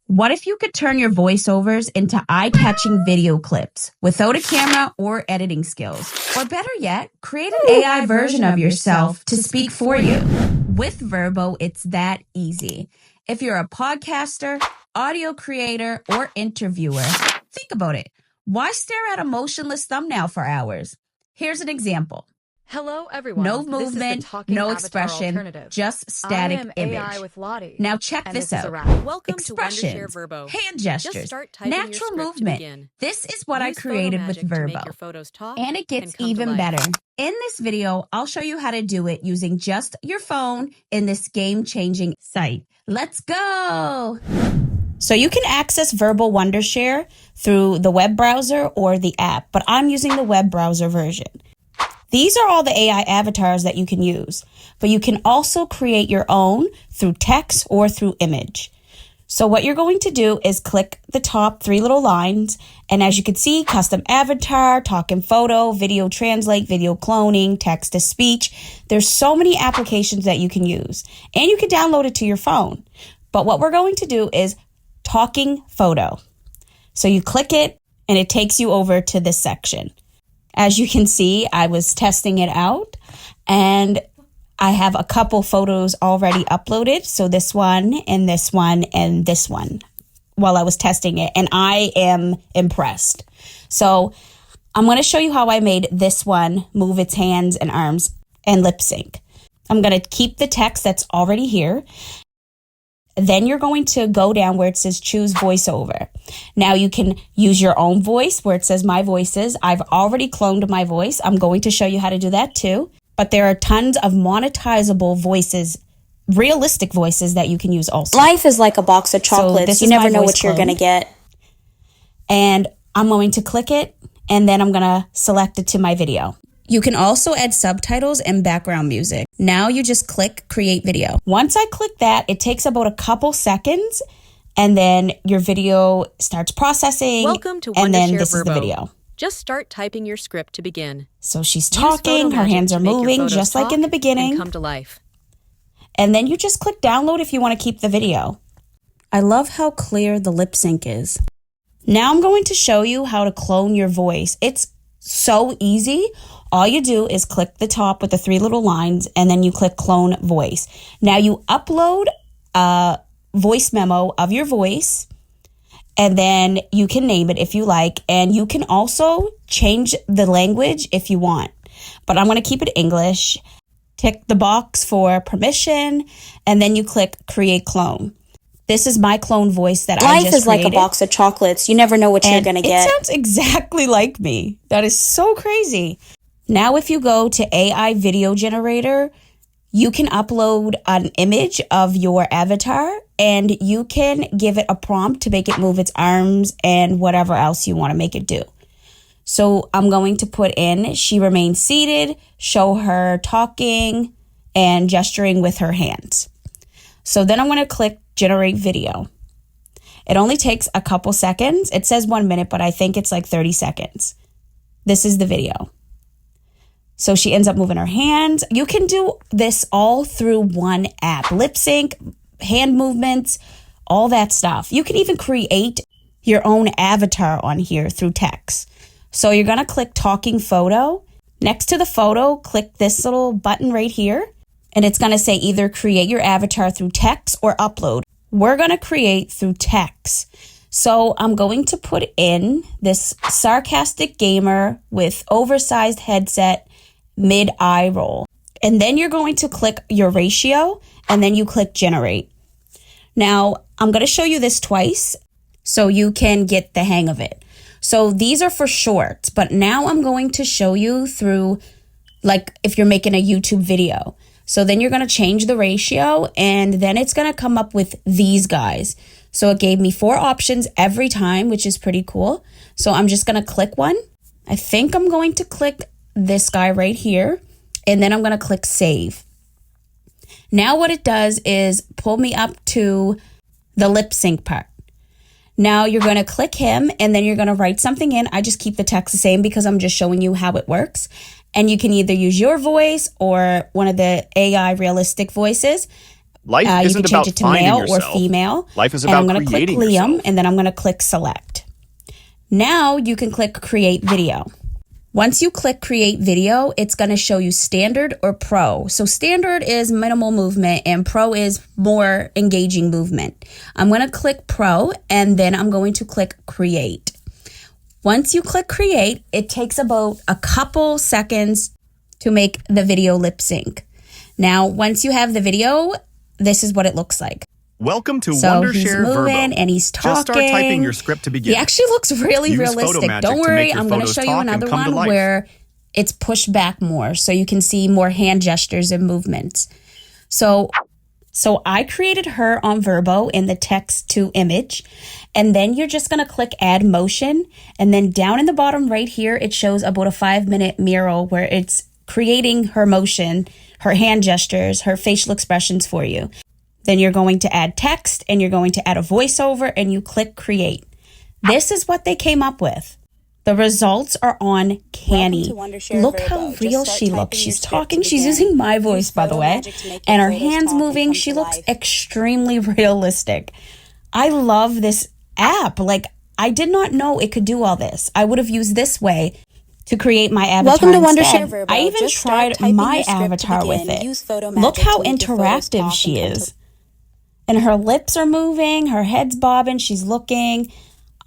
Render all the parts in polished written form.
What if you could turn your voiceovers into eye-catching video clips without a camera or editing skills? Or better yet, create an AI version of yourself to speak for you. With Verbo, it's that easy. If you're a podcaster, audio creator, or interviewer, think about it. Why stare at a motionless thumbnail for hours? Here's an example. Hello, everyone. No movement, no expression, just static image. AI with Lottie. Now check this out. Welcome Expressions, to Wondershare Verbo. hand gestures, Just start typing your natural script to movement. begin. This is what I Use created with photo magic to make Verbo. your photos talk And it gets and come to even life. better. In this video, I'll show you how to do it using just your phone in this game-changing site. Let's go! So you can access Verbo Wondershare through the web browser or the app, but I'm using the web browser version. These are all the AI avatars that you can use, but you can also create your own through text or through image. So what you're going to do is click the top three little lines, and as you can see, custom avatar, talk and photo, video translate, video cloning, text to speech. There's so many applications that you can use, and you can download it to your phone. But what we're going to do is talking photo. So you click it, and it takes you over to this section. As you can see, I was testing it out, and I have a couple photos already uploaded. So this one and this one and this one while I was testing it, and I am impressed. So I'm going to show you how I made this one move its hands and arms and lip sync. I'm going to keep the text that's already here. Then you're going to go down where it says choose voiceover. Now you can use your own voice where it says my voices. I've already cloned my voice. I'm going to show you how to do that too. But there are tons of monetizable voices, realistic voices that you can use also. Life is like a box of chocolates. You never know what you're going to get. And I'm going to click it, and then I'm going to select it to my video. You can also add subtitles and background music. Now you just click create video. Once I click that, it takes about a couple seconds, and then your video starts processing. Welcome to and then Wondershare this Verbo. is the video. Just start typing your script to begin. So she's Use talking, photo her magic hands to are make your moving photos just like in the talk beginning. and come to life. And then you just click download if you want to keep the video. I love how clear the lip sync is. Now I'm going to show you how to clone your voice. It's so easy. All you do is click the top with the three little lines, and then you click clone voice. Now you upload a voice memo of your voice, and then you can name it if you like, and you can also change the language if you want. But I'm going to keep it English. Tick the box for permission, and then you click create clone. This is my clone voice that I just created. Life is like a box of chocolates. You never know what you're going to get. It sounds exactly like me. That is so crazy. Now, if you go to AI video generator, you can upload an image of your avatar, and you can give it a prompt to make it move its arms and whatever else you want to make it do. So I'm going to put in, she remains seated, show her talking and gesturing with her hands. So then I'm going to click generate video. It only takes a couple seconds. It says 1 minute, but I think it's like 30 seconds. This is the video. So she ends up moving her hands. You can do this all through one app. Lip sync, hand movements, all that stuff. You can even create your own avatar on here through text. So you're going to click talking photo. Next to the photo, click this little button right here. And it's going to say either create your avatar through text or upload. We're going to create through text. So I'm going to put in this sarcastic gamer with oversized headset, mid-eye roll. And then you're going to click your ratio, and then you click generate. Now, I'm going to show you this twice so you can get the hang of it. So these are for shorts, but now I'm going to show you through, like, if you're making a YouTube video. So then you're going to change the ratio, and then it's going to come up with these guys. So it gave me 4 options every time, which is pretty cool. So I'm just going to click one. I think I'm going to click this guy right here, and then I'm going to click save. Now what it does is pull me up to the lip sync part. Now you're going to click him, and then you're going to write something in. I just keep the text the same because I'm just showing you how it works. And you can either use your voice or one of the AI realistic voices. Life You isn't can about change it to finding male yourself. or female. Life is And about I'm going to click creating Liam, yourself. and then I'm going to click select. Now you can click create video. Once you click create video, it's going to show you standard or pro. So standard is minimal movement and pro is more engaging movement. I'm going to click pro and then I'm going to click create. Once you click create, it takes about a couple seconds to make the video lip sync. Now, once you have the video, this is what it looks like. Welcome to So he's Wondershare moving Verbo. and he's talking. Just start typing your script to begin. He actually looks really Use realistic. photo magic Don't to worry, make your I'm going to photos show you talk and another come to one life. where it's pushed back more so you can see more hand gestures and movements. So I created her on Verbo in the text to image, and then you're just going to click add motion, and then down in the bottom right here, it shows about a 5-minute mural where it's creating her motion, her hand gestures, her facial expressions for you. Then you're going to add text and you're going to add a voiceover and you click create. This is what they came up with. The results are uncanny. Look how real she looks. She's talking. She's using my voice, by the way. And her hands moving. She looks extremely realistic. I love this app. Like, I did not know it could do all this. I would have used this way to create my avatar. Welcome to instead. Wondershare Verbo. I even Just start tried typing my your script to avatar with begin. it. Use photo Look magic how to make your photos interactive talk she and come is. And her lips are moving, her head's bobbing, she's looking.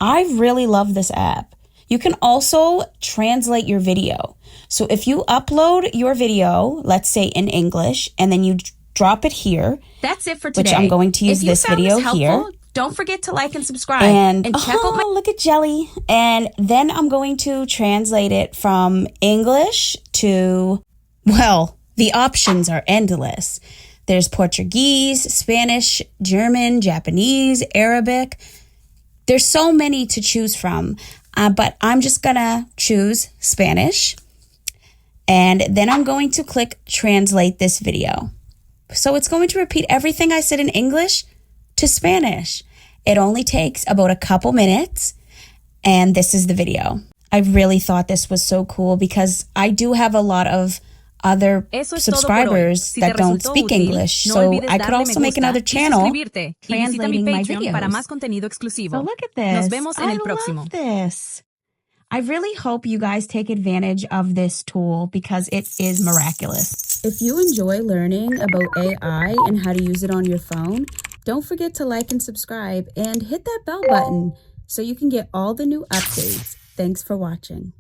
I really love this app. You can also translate your video. So if you upload your video, let's say in English, and then you drop it here, That's it for today. which I'm going to use this video here. Don't forget to like and subscribe. And check out my look at Jelly. And then I'm going to translate it from English to, well, the options are endless. There's Portuguese, Spanish, German, Japanese, Arabic. There's so many to choose from, but I'm just gonna choose Spanish. And then I'm going to click translate this video. So it's going to repeat everything I said in English to Spanish. It only takes about a couple minutes, and this is the video. I really thought this was so cool because I do have a lot of other Eso es todo por hoy. subscribers Si te that don't resultó speak útil, English, no so olvides I could darle also me make gusta another y channel suscribirte. Y visita mi translating my Patreon para videos. más contenido exclusivo. So look at this. Nos vemos en el próximo. Love this. I really hope you guys take advantage of this tool because it is miraculous. If you enjoy learning about AI and how to use it on your phone, don't forget to like and subscribe and hit that bell button so you can get all the new updates. Thanks for watching.